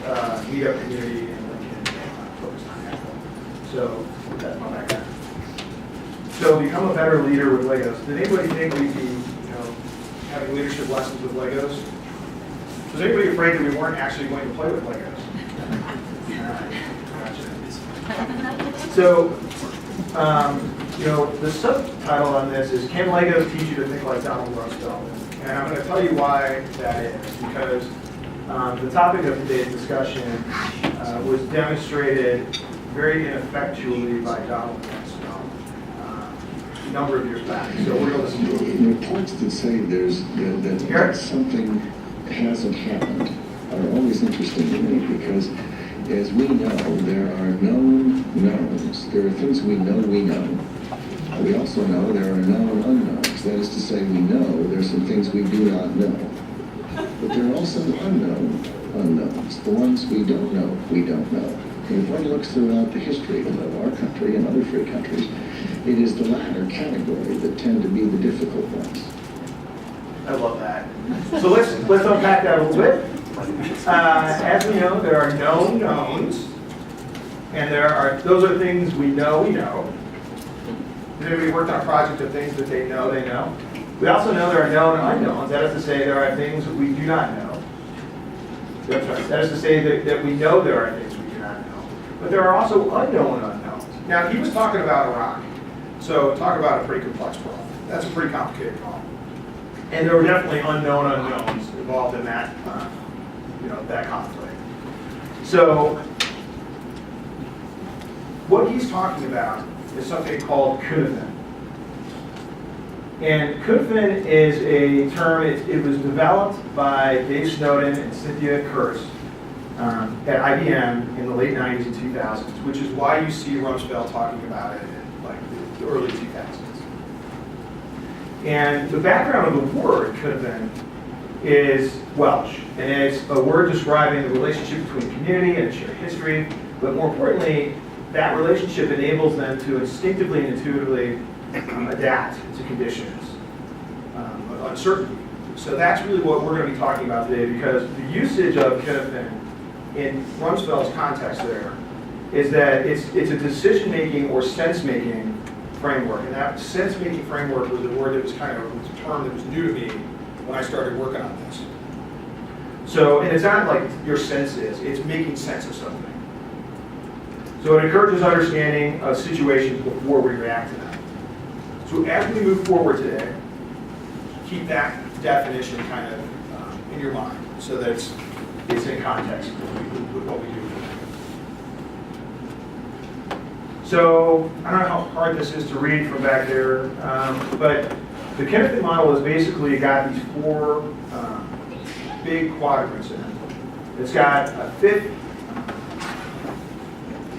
meetup community in Lincoln focused on Nashville. So that's my background. So become a better leader with Legos. Did anybody think we'd be, having leadership lessons with Legos? Was anybody afraid that we weren't actually going to play with Legos? Gotcha. So, the subtitle on this is, can Legos teach you to think like Donald Rumsfeld? And I'm going to tell you why that is, because the topic of today's discussion was demonstrated very ineffectually by Donald Rumsfeld a number of years back. So we're going to listen to it. Reports that say that something hasn't happened are always interesting to me because, as we know, there are known knowns. There are things we know we know. We also know there are known unknowns. That is to say, we know there are some things we do not know. But there are also unknown unknowns, the ones we don't know we don't know. And if one looks throughout the history of our country and other free countries, it is the latter category that tend to be the difficult ones. I love that. So let's unpack that a little bit. As we know, there are known knowns, and those are things we know we know. Has anybody worked on a project of things that they know they know? We also know there are known unknowns. That is to say, there are things that we do not know. That's right. That is to say that we know there are things we do not know. But there are also unknown unknowns. Now, he was talking about Iraq. So talk about a pretty complex problem. That's a pretty complicated problem. And there were definitely unknown unknowns involved in that, that conflict. So what he's talking about is something called Cuneiform. And Cuneiform is a term, it was developed by Dave Snowden and Cynthia Kurtz at IBM in the late 90s and 2000s, which is why you see Rumsfeld talking about it in the early 2000s. And the background of the word Cuneiform is Welsh, and it's a word describing the relationship between community and a shared history, but more importantly, that relationship enables them to instinctively and intuitively adapt to conditions of uncertainty. So that's really what we're going to be talking about today, because the usage of Cuneiform in Rumsfeld's context there is that it's a decision-making or sense-making framework. And that sense-making framework was a word that was was a term that was new to me when I started working on this. So, and it's not like your senses, it's making sense of something. So it encourages understanding of situations before we react to them. So as we move forward today, keep that definition kind of in your mind so that it's in context with what we do. So I don't know how hard this is to read from back there, but the Cuneiform model has basically got these four big quadrants in it. It's got a fifth,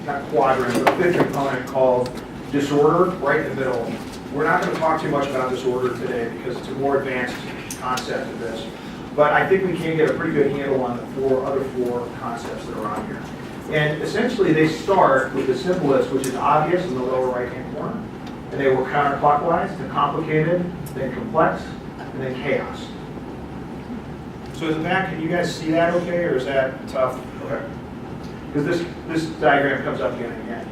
not quadrant, but a fifth component called disorder right in the middle. We're not going to talk too much about disorder today because it's a more advanced concept of this. But I think we can get a pretty good handle on the other four concepts that are on here. And essentially they start with the simplest, which is obvious in the lower right-hand corner. And they work counterclockwise to complicated, then complex, and then chaos. So in the back, can you guys see that okay, or is that tough? Okay. Because this diagram comes up again and again.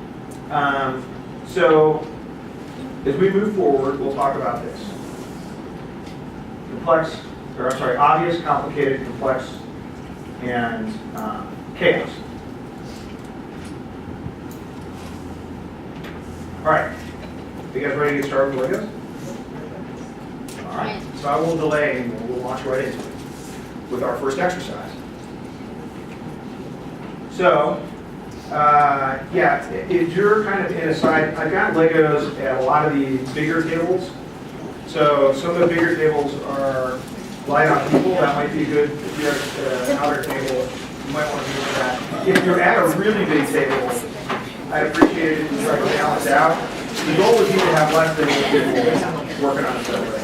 So as we move forward, we'll talk about this. Obvious, complicated, complex, and chaos. All right. You guys ready to get started with Legos? All right. So I won't delay and we'll launch right into it with our first exercise. So, if you're kind of in a side, I've got Legos at a lot of the bigger tables. So some of the bigger tables are light on people. That might be good. If you're at an outer table, you might want to move that. If you're at a really big table, I'd appreciate it if you try to balance out. The goal would be to have less than 8 people working on a survey.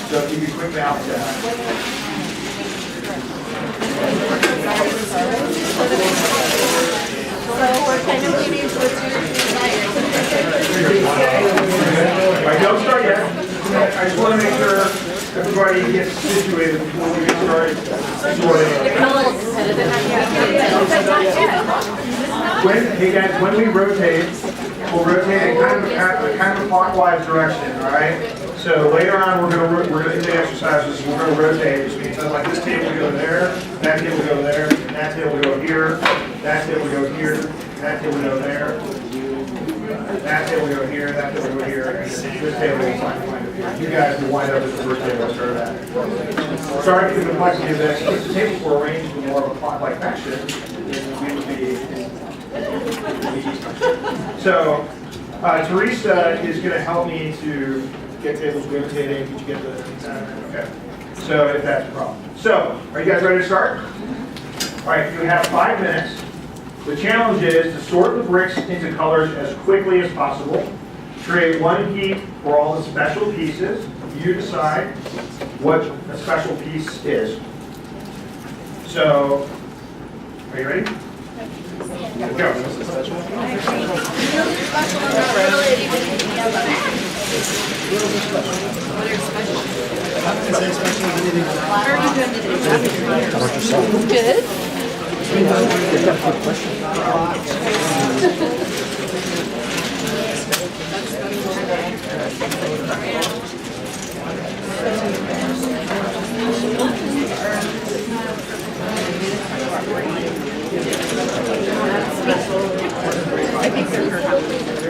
So if you could quick balance out. So we're kind of waiting for All right, don't start yet. I just want to make sure everybody gets situated before we get started. It's a little competitive. Hey guys, when we rotate, we'll rotate in kind of a clockwise direction, all right? So later on, we're gonna do the exercises, we're gonna rotate, which means like this table will go there, that table will go there, and that table will go here, that table will go here, that table will go there, that table will go here, that table will go here, and this table will wind up here. You guys will wind up at the first table instead of that. Sorry for the complexity of this. If the tables were arranged in more of a clockwise fashion, we would be. So, Teresa is going to help me to get tables rotating. Did you get the? Okay. So, if that's a problem. So, are you guys ready to start? All right. You have 5 minutes. The challenge is to sort the bricks into colors as quickly as possible. Create one heap for all the special pieces. You decide what a special piece is. So, are you ready? Go. Good.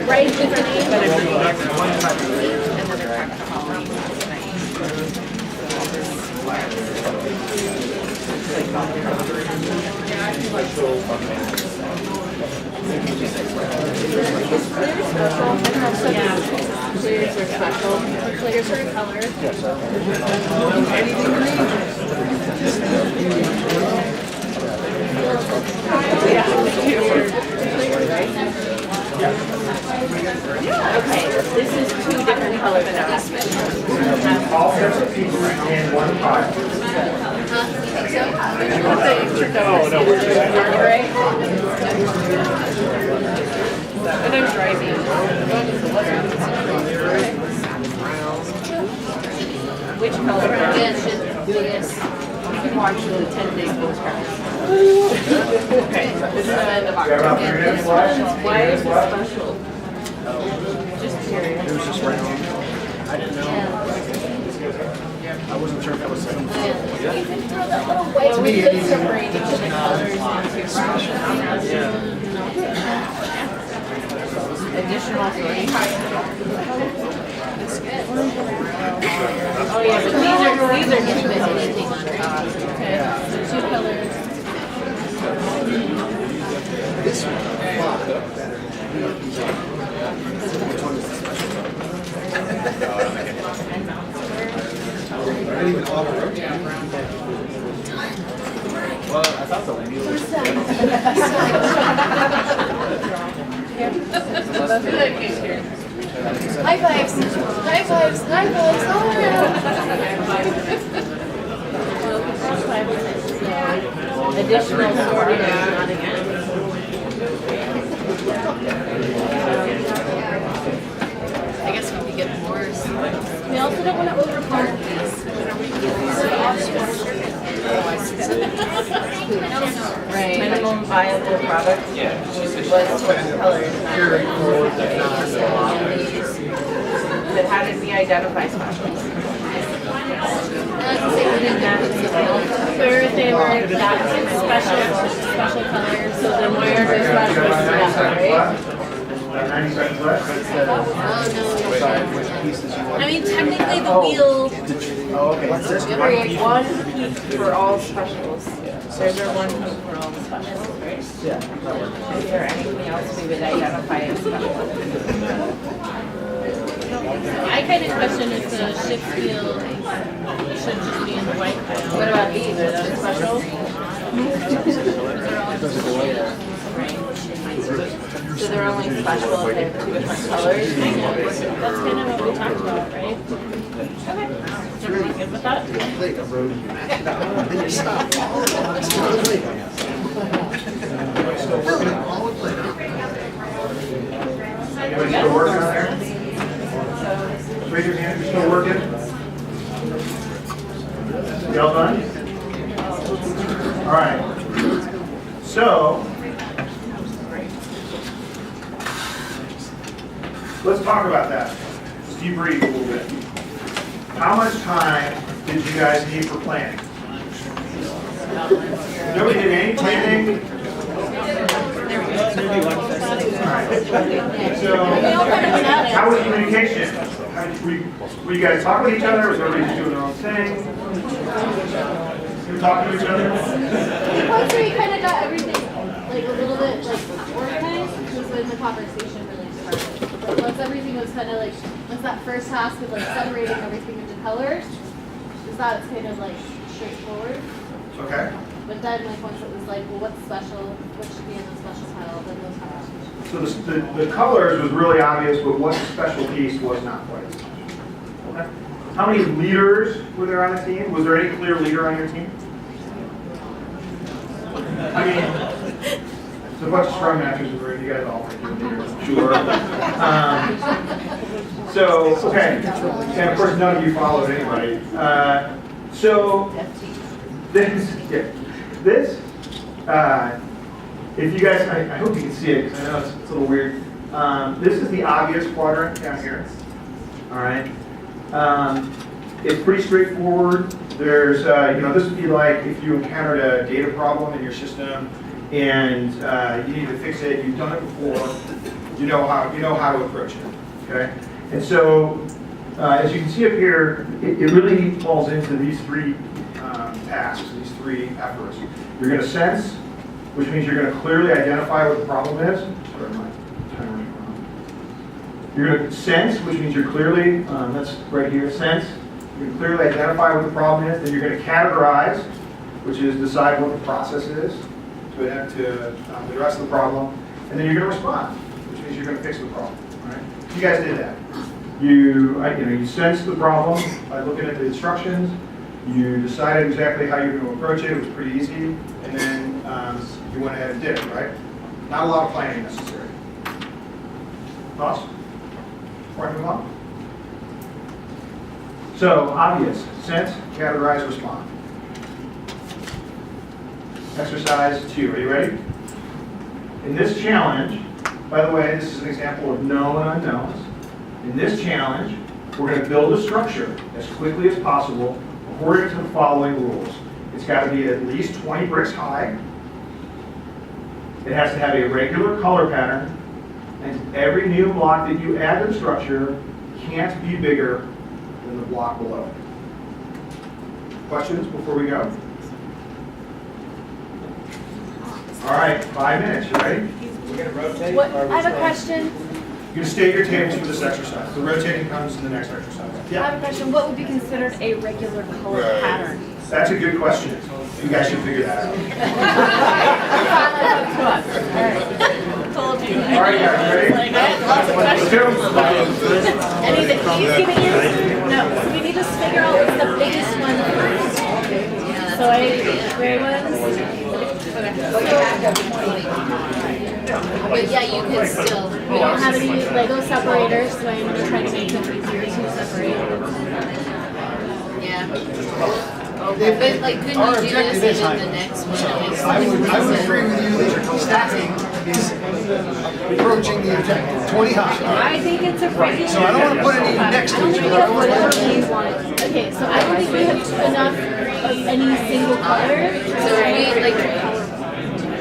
Right, different age, but and then they're talking about Halloween. Clears are special. Clears are color. Okay, this is 2 different colors that are special. All sets of pieces in one pile. And I'm driving. Which color? Yes. You can watch the 10-day postcard. Okay. This is the end of We have about 3 minutes left. Why is it special? Just curious. It was just round. I didn't know. I wasn't sure if that was something. You can throw that little white. We could separate each of the colors into special. Additional 3. Oh yeah, but these are just anything on top. Okay, so 2 colors. This I didn't even auto rotate. Well, I thought the wheel was High fives! High fives! High fives! Oh yeah! Additional sorting is not again. I guess we could get more. We also don't want to overpower these. Right. Minimum viable product. Yeah. Was what colors. But how did we identify specials? Where they were special colors, so then where the specials right? About 90 seconds left. I mean, technically the wheel, Oh, okay. there's 1 peak for all specials. There's our 1 peak for all the specials, right? Yeah. Is there anything else we would identify as special? I kind of question if the shift wheel should just be in the white pile. What about these? Are those special? So they're only special if they have 2 different colors? That's kind of what we talked about, right? Okay. Is everyone good with that? Anybody still working on there? Raise your hand if you're still working. Y'all done? All right. So, let's talk about that. Let's debrief a little bit. How much time did you guys need for planning? Nobody did any planning? Alright. So, how was communication? Were you guys talking to each other? Was everybody just doing their own thing? You were talking to each other? Once we kind of got everything like a little bit like organized, was when the conversation really started. Like once everything was kind of like, once that first task of like separating everything into colors, is that it's kind of like straightforward. Okay. But then like once it was like, well, what's special? What should be in the special pile? Then those conversations. So the colors was really obvious, but what the special piece was not quite as much. Okay. How many leaders were there on the team? Was there any clear leader on your team? I mean, it's a bunch of scrum masters in the room. You guys all think you're leaders, sure. So, okay. And of course, none of you followed anybody. So, this, if you guys, I hope you can see it because I know it's a little weird. This is the obvious quadrant down here. All right. It's pretty straightforward. There's, this would be like if you encountered a data problem in your system and you need to fix it. You've done it before. You know how to approach it. Okay. And so, as you can see up here, it really falls into these three tasks, these three efforts. You're going to sense, which means you're going to clearly identify what the problem is. Sorry, my timer is wrong. You're going to sense, which means you're clearly, that's right here, sense. You're going to clearly identify what the problem is. Then you're going to categorize, which is decide what the process is to address the problem. And then you're going to respond, which means you're going to fix the problem. Right? You guys did that. You sensed the problem by looking at the instructions. You decided exactly how you're going to approach it. It was pretty easy. And then you went ahead and did it, right? Not a lot of planning necessary. Thoughts? Before I move on? So, obvious. Sense, categorize, respond. Exercise 2. Are you ready? In this challenge, by the way, this is an example of known unknowns. In this challenge, we're going to build a structure as quickly as possible according to the following rules. It's got to be at least 20 bricks high. It has to have a regular color pattern. And every new block that you add to the structure can't be bigger than the block below. Questions before we go? All right, 5 minutes. You ready? We're going to rotate? What, I have a question. You're going to state your tables for this exercise. The rotating comes in the next exercise. I have a question. What would be considered a regular color pattern? That's a good question. You guys should figure that out. Told you. All right, guys, ready? Like, I had lots of Let's questions. go. Any that he's giving you? No. So we need to figure out what's the biggest one first. So gray ones. But yeah, you could still. We don't have any Lego separators, so I'm going to try to make them easier to separate. Yeah. But like, couldn't Our you do objective this is and then high. the next one? I would agree with you that stacking is approaching the objective, 20 high. I think it's a regular. So I don't want to put any next to each other. I want to put you want. Okay, so I don't think we have enough of any single color. So we like.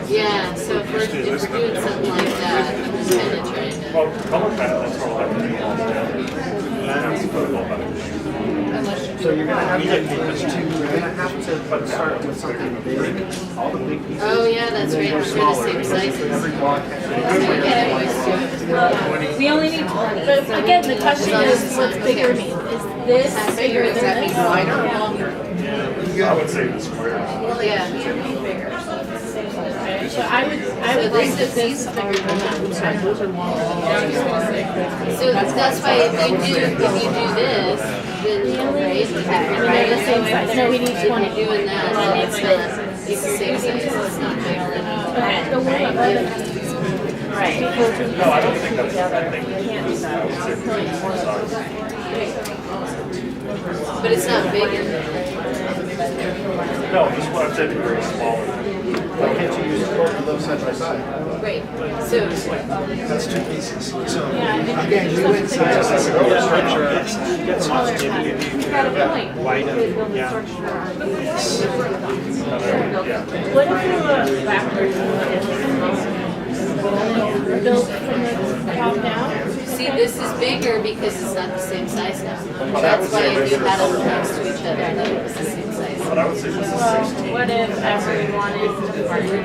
Yeah, so if we're doing something like that, I'm just kind of trying to. Well, color pattern, that's all I have to do. So you're going to have to start with something big. All the big pieces. Oh yeah, that's right. We're the same sizes. Every block has We only need 20. But again, the question is, what's bigger mean? Is this bigger than Does that mean this? wider or longer? I would say the square. Yeah. So I would So think this that is this bigger than that. So that's why if you do this, then right, they're the same size. No, we need 20. If you're doing that, then it's not. It's the same size. It's not bigger. Okay, so we're not right. No, I don't think that's, I think, I would say the more size. But it's not bigger. No, just what I'm saying, very smaller. Why can't you use to live side by side. Right, so, That's two pieces. So, again, you went side by side. Color pattern. You got a point. Build a structure on these. What if you look backwards and build from the top down? see, this is bigger because it's not the same size now. That's why if you had them next to each other, then it was the same size. But I would say this is Well, 16. what if everyone is partner?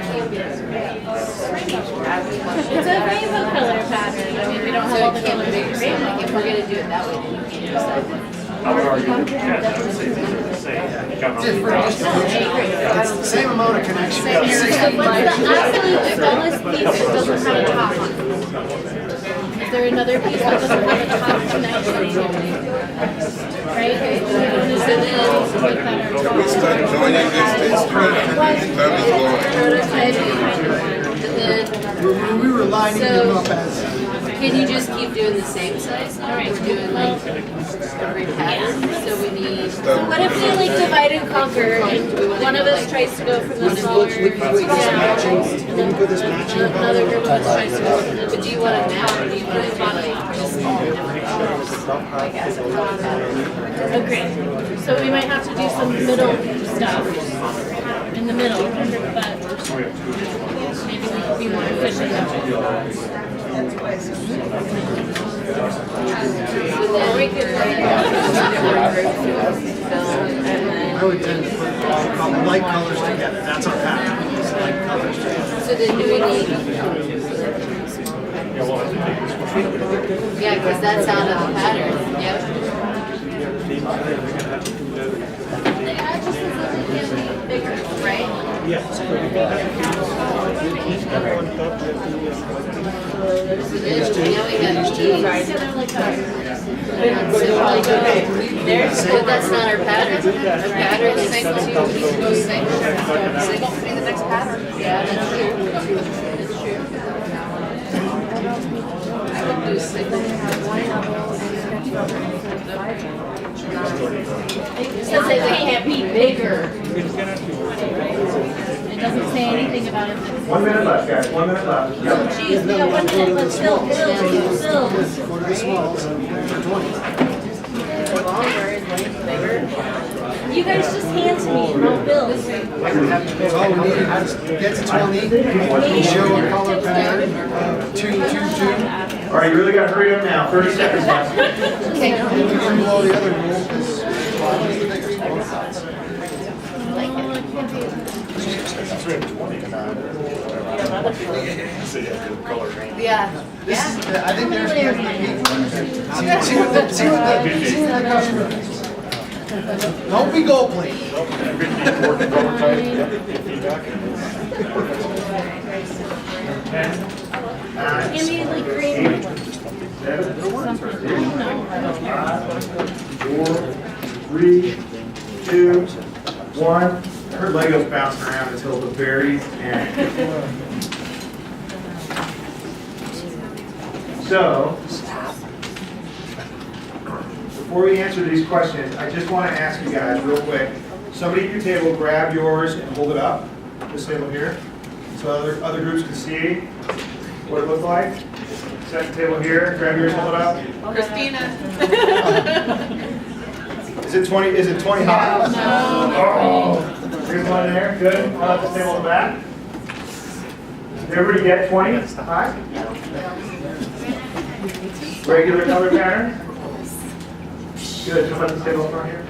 It's a rainbow color pattern. I mean, we don't have So all it the can't colors be in bigger, so rainbow. like if we're gonna do it that way, then you can't use that one. I would argue that, yeah, I would say these are the same. You got all the Different. cross. It's the same amount of connection. So what's the absolute smallest piece that doesn't have a top on it? Is there another piece that doesn't have a top connection? Right? So then, Start joining this spread and time is going. And then, We were lining them up as. can you just keep doing the same size now? We're doing like every pattern, so we need. what if we like divide and conquer and one of us tries to go from the smaller down, and then another group of us tries to go from the But do you want to map or do you want to do like just all different colors? Like as a color pattern? Okay, so we might have to do some middle stuff in the middle, but maybe we could be more efficient that way. Or we could like I would tend to put light colors together. That's our pattern. It's light colors together. so then do we need? Yeah, because that's out of the pattern. Yep. The edge just says that it can be bigger, right? So then now we have T. So they're like that. But that's not our pattern. Our pattern is to go single. Single be the next pattern. Yeah, that's true. That's true. I would do single. It says that they can't be bigger. It doesn't say anything about it. 1 minute left, guys, 1 minute left. Oh, geez, we got 1 minute, let's build. Go to the smalls and for 20. Longer is length bigger. You guys just hand to me and I'll build. So all we need is get to 20, show a color pattern of 2, 2, 2. All right, you really gotta hurry up now, 30 seconds left. Okay. And we can blow the other rule because both sides. Yeah. This is, I think there's the see what the customer thinks. Don't be gold plate. Hand me like green. 4, 3, 2, 1. I heard Legos bouncing around until the very end. So, before we answer these questions, I just want to ask you guys real quick. Somebody at your table, grab yours and hold it up. This table here, so other groups can see what it looked like. Set the table here, grab yours, hold it up. Christina. Is it 20? Is it 20 high? No. Oh, here's one there. Good. I'll have the table in the back. Did everybody get 20 high? Regular color pattern. Good. Come up the table in front here.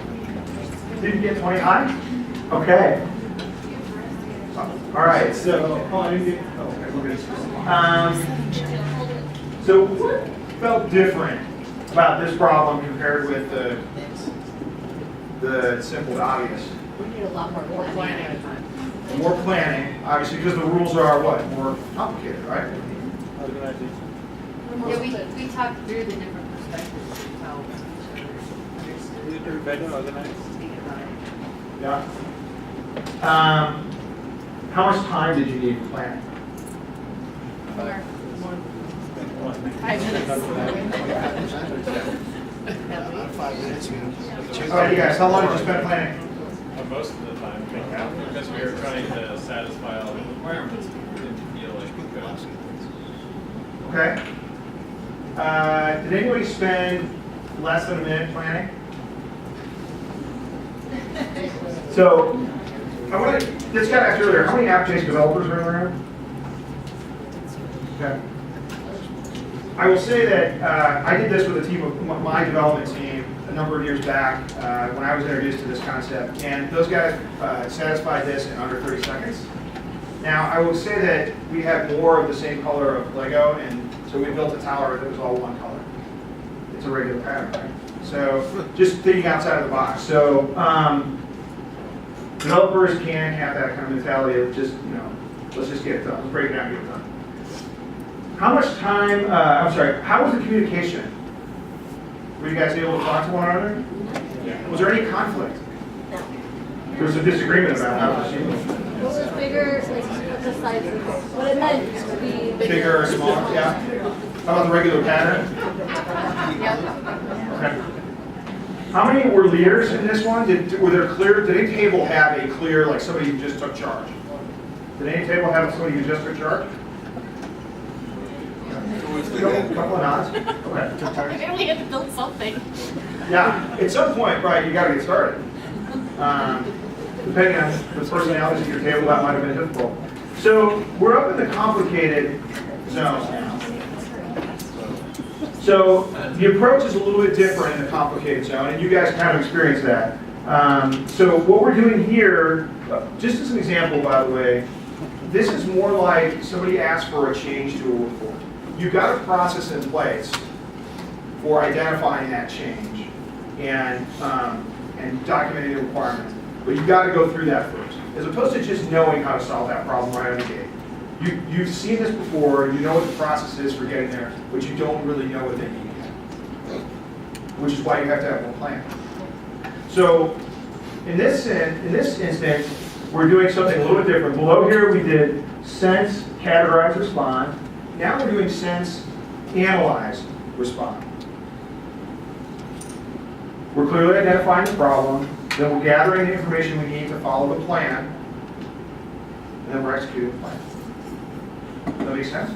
Did you get 20 high? Okay. All right. So, so what felt different about this problem compared with the simple to obvious? We need a lot more planning. More planning, obviously, because the rules are what? More complicated, right? Yeah, we talked through the different perspectives of how. Yeah. How much time did you need for planning? 5 minutes. 5 minutes. All right, you guys, how long did you spend planning? Most of the time, because we were trying to satisfy all the requirements in Okay. Did anybody spend less than a minute planning? So, I want to, this got asked earlier, how many application developers are in the room? Okay. I will say that I did this with a team of my development team a number of years back when I was introduced to this concept, and those guys satisfied this in under 30 seconds. Now, I will say that we had more of the same color of Lego, and so we built a tower that was all one color. It's a regular pattern, right? So, just thinking outside of the box. So, developers can have that kind of mentality of just, let's just get it done. Let's break it down and get it done. How much time, how was the communication? Were you guys able to talk to one another? Was there any conflict? No. There was a disagreement about how to proceed. What was bigger, like the size of what it meant to be Bigger or smaller, yeah. How about the regular pattern? Yeah. Okay. How many were leaders in this one? Did any table have a clear, like somebody who just took charge? Did any table have somebody who just took charge? A couple of nods. Okay. Maybe we had to build something. Yeah, at some point, right, you gotta get started. Depending on the personalities of your table, that might have been difficult. So we're up in the complicated zone now. So the approach is a little bit different in the complicated zone, and you guys kind of experienced that. So what we're doing here, just as an example, by the way, this is more like somebody asked for a change to a report. You've got a process in place for identifying that change and documenting the requirements. But you've got to go through that first, as opposed to just knowing how to solve that problem right on the gate. You've seen this before, you know what the process is for getting there, but you don't really know what they need yet, which is why you have to have a plan. So in this instance, we're doing something a little bit different. Below here we did sense, categorize, respond. Now we're doing sense, analyze, respond. We're clearly identifying the problem, then we're gathering the information we need to follow the plan, and then we're executing the plan. Does that make sense?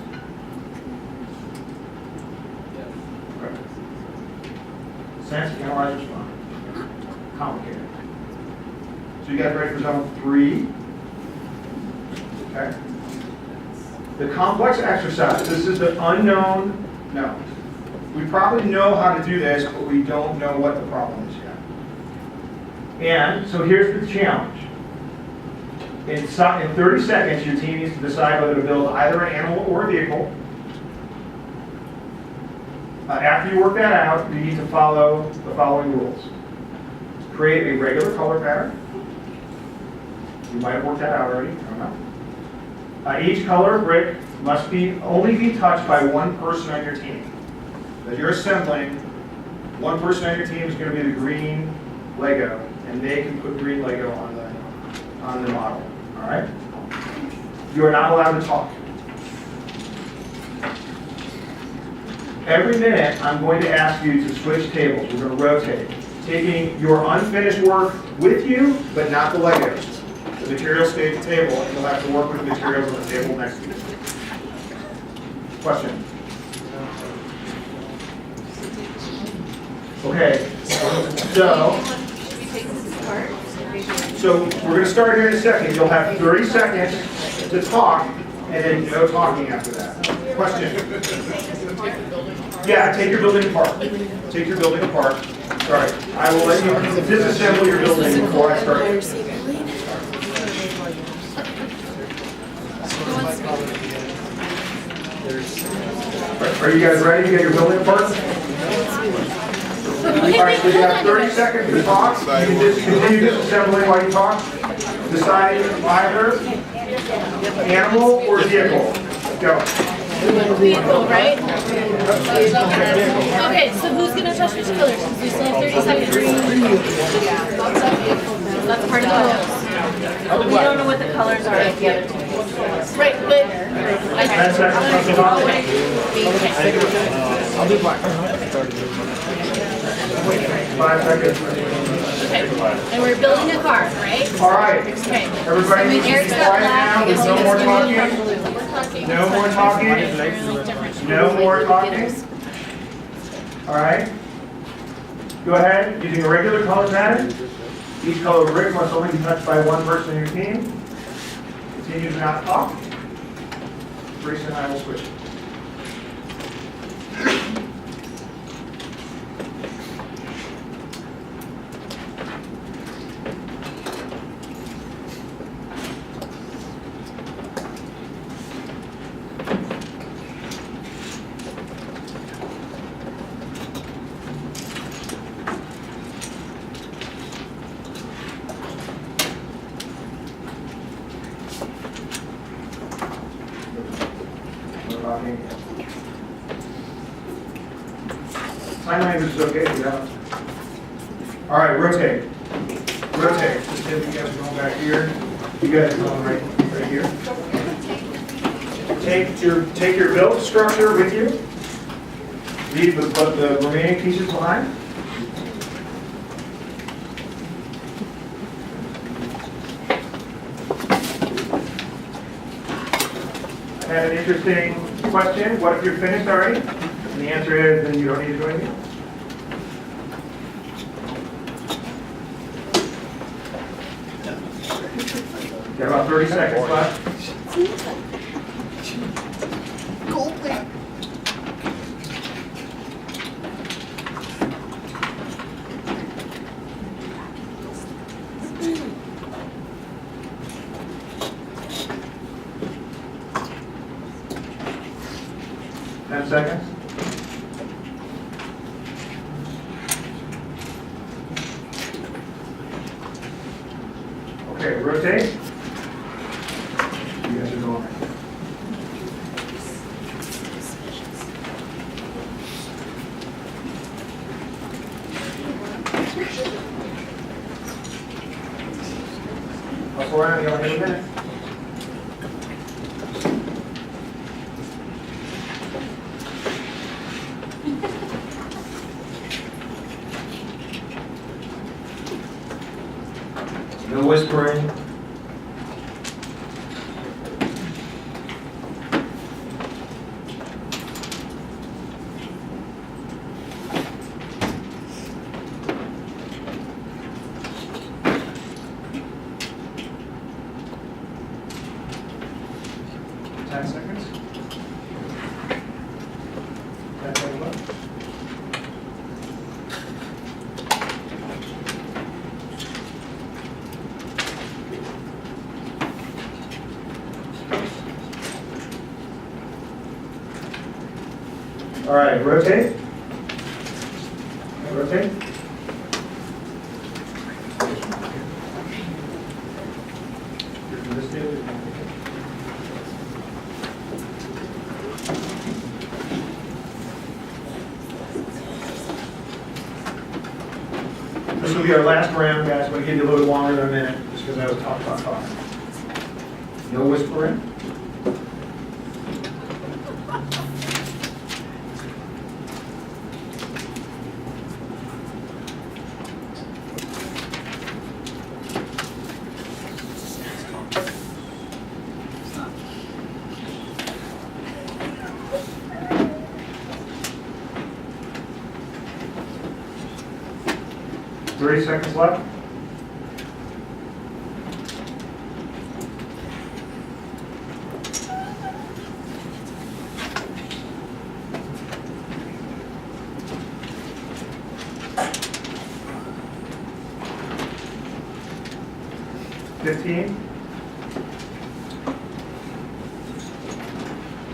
Okay. Sense, analyze, respond. Complicated. So you guys ready for zone 3? Okay. The complex exercise, this is the unknown known. We probably know how to do this, but we don't know what the problem is yet. And so here's the challenge. In 30 seconds, your team needs to decide whether to build either an animal or a vehicle. After you work that out, you need to follow the following rules. Create a regular color pattern. You might have worked that out already, I don't know. Each color brick must only be touched by one person on your team. As you're assembling, one person on your team is going to be the green Lego, and they can put green Lego on the model. All right? You are not allowed to talk. Every minute, I'm going to ask you to switch tables. We're going to rotate, taking your unfinished work with you, but not the Legos. The materials stay at the table, and you'll have to work with the materials on the table next to you. Question? Okay, so we're going to start here in a second. You'll have 30 seconds to talk, and then no talking after that. Question? Yeah, take your building apart. Take your building apart. Sorry, I will let you disassemble your building before I start. Are you guys ready to get your building apart? All right, so you have 30 seconds to talk. You can just continue disassembling while you talk. Decide either animal or vehicle. Go. Vehicle, right? Okay, so who's gonna touch which colors? Because we still have 30 seconds. That's part of the rules. We don't know what the colors are of the other two. Right, but 10 seconds. I'll do black. 5 seconds. And we're building a car, right? All right, Okay. everybody needs to be Eric's got quiet black. now. There's no more talking. We're talking. No more talking. No more talking. All right. Go ahead, using a regular color pattern. Each color brick must only be touched by one person in your team. Continue to not talk. Grace and I will switch. Sign language is okay, yeah. All right, rotate. Rotate. Just you guys are going back here. You guys are going right here. Take your built structure with you. Leave the remaining pieces behind. I had an interesting question. What if you're finished already? And the answer is, then you don't need to do anything. Got about 30 seconds left. Seconds. Okay, rotate. You guys are going. Up around, you only have a minute. No whispering. All right, rotate. Rotate. This will be our last round, guys. I'm going to give you a little bit longer than a minute, just because I was talking. No whispering. Thirty seconds left. $15.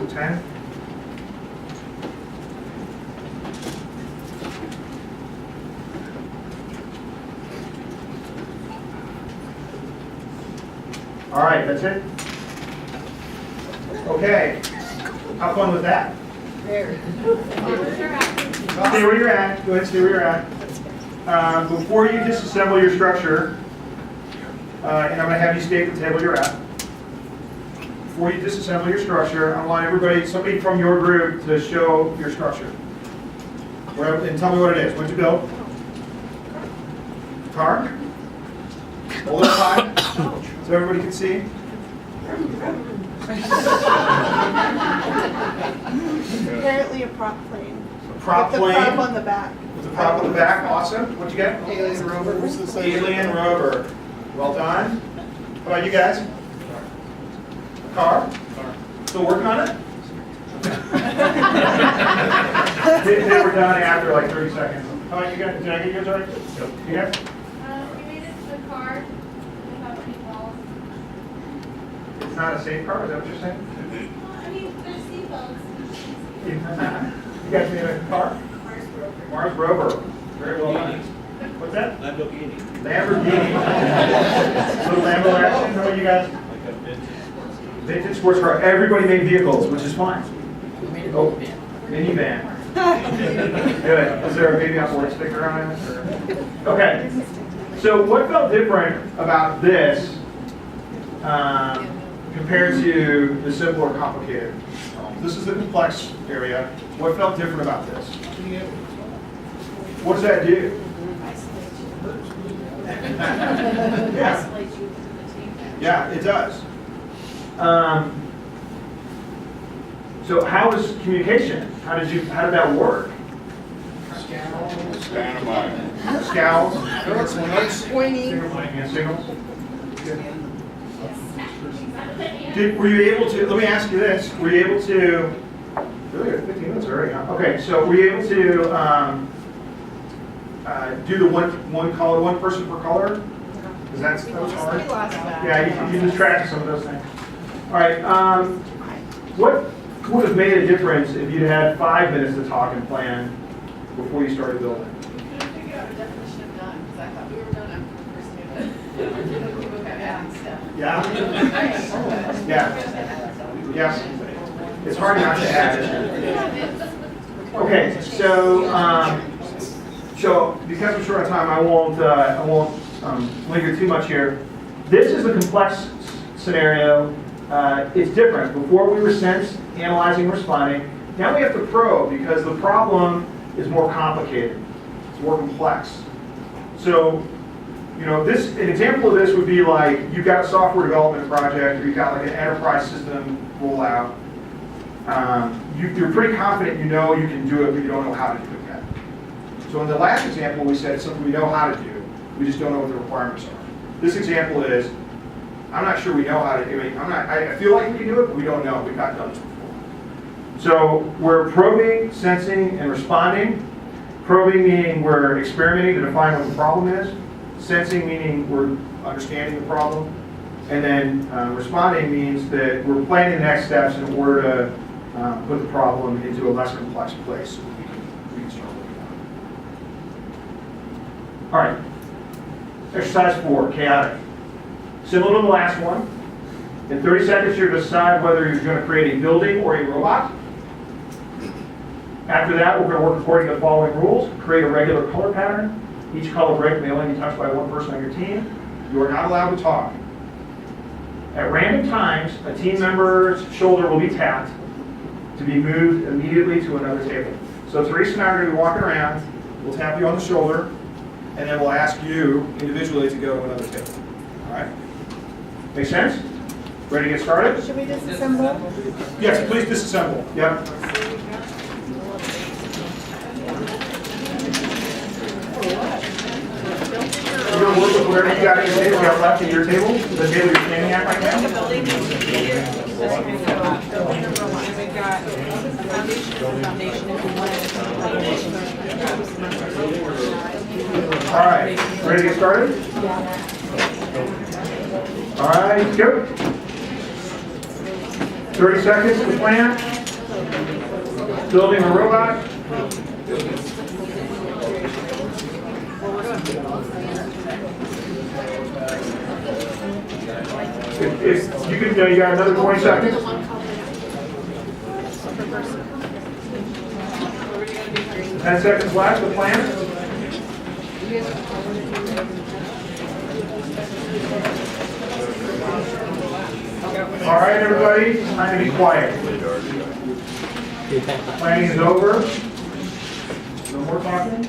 10. All right, that's it. Okay. Have fun with that. Stay where you're at. Go ahead, stay where you're at. Before you disassemble your structure, and I'm going to have you stay at the table you're at. Before you disassemble your structure, I want somebody from your group to show your structure. And tell me what it is. What'd you build? Car? Hold it high so everybody can see. Apparently a prop plane. A prop With the plane. prop on the back. With the prop on the back, awesome. What'd you get? Alien rover. Alien rover. Well done. How about you guys? Car? Still working on it? they were done after like 30 seconds. How about you guys? Did I get yours right? You guys? We made it to the car. We have meatballs. It's not a safe car, is that what you're saying? I mean, there's seatbelts. You guys made a car? Mars rover. Very well done. What's that? Lamborghini. Lamborghini. Little Lambo action. How about you guys? Vintage sports car. Everybody made vehicles, which is fine. Oh, minivan. Good. Is there a baby on board sticker on it? Or? Okay. So what felt different about this compared to the simple or complicated? This is the complex area. What felt different about this? What does that do? Yeah. Yeah, it does. So how was communication? How did that work? Stand by. Scowls? Pointing. And signals? Were you able to, let me ask you this, were you able to, really, 15 minutes already, huh? Okay, so were you able to do the one color, one person per color? Because that was hard. Yeah, you lose track of some of those things. All right, what would have made a difference if you'd had 5 minutes to talk and plan before you started building? Figure out a definition of done, because I thought we were done after the first minute. Yeah? Yeah. Yeah. It's hard not to add, isn't it? Okay, so because we're short on time, I won't linger too much here. This is a complex scenario. It's different. Before we were sense, analyzing, responding. Now we have to probe because the problem is more complicated. It's more complex. So, you know, an example of this would be like you've got a software development project or you've got like an enterprise system rollout. You're pretty confident you know you can do it, but you don't know how to do it yet. So in the last example, we said it's something we know how to do. We just don't know what the requirements are. This example is, I'm not sure we know how to do it. I feel like we can do it, but we don't know. We've not done this before. So we're probing, sensing, and responding. Probing meaning we're experimenting to define what the problem is. Sensing meaning we're understanding the problem. And then responding means that we're planning the next steps in order to put the problem into a less complex place so we can start working on it. All right. Exercise 4, chaotic. Similar to the last one. In 30 seconds, you're to decide whether you're going to create a building or a robot. After that, we're going to work according to the following rules. Create a regular color pattern. Each color break may only be touched by one person on your team. You are not allowed to talk. At random times, a team member's shoulder will be tapped to be moved immediately to another table. So Teresa and I are going to be walking around. We'll tap you on the shoulder, and then we'll ask you individually to go to another table. All right? Make sense? Ready to get started? Should we disassemble? Yes, please disassemble. Yep. You're going to work with whatever you got at your table, you got left at your table, the table you're standing at right now. All right, ready to get started? All right, go. 30 seconds to plan. Building a robot. If you could, you got another 20 seconds. Ten seconds left to plan. All right, everybody, it's time to be quiet. Planning is over. No more talking.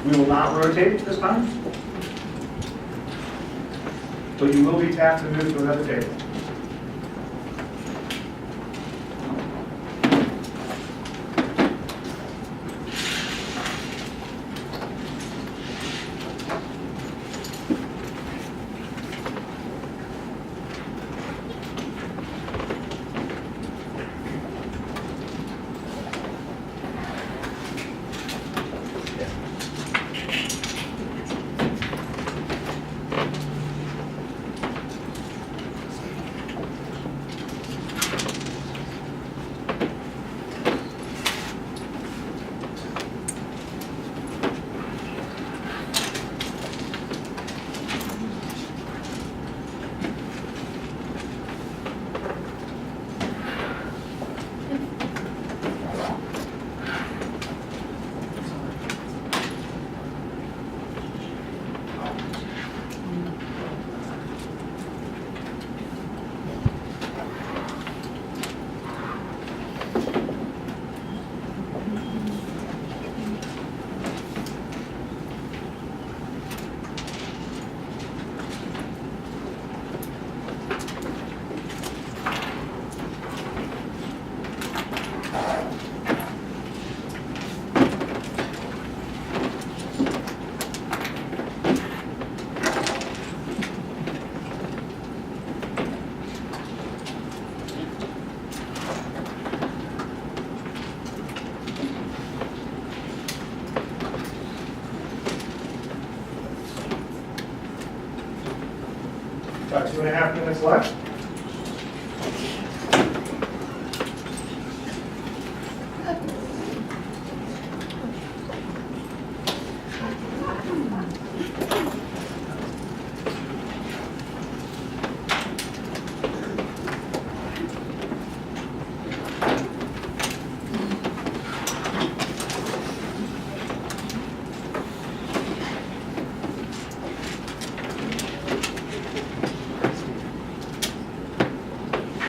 We will not rotate this time, but you will be tapped to move to another table. About 2.5 minutes left.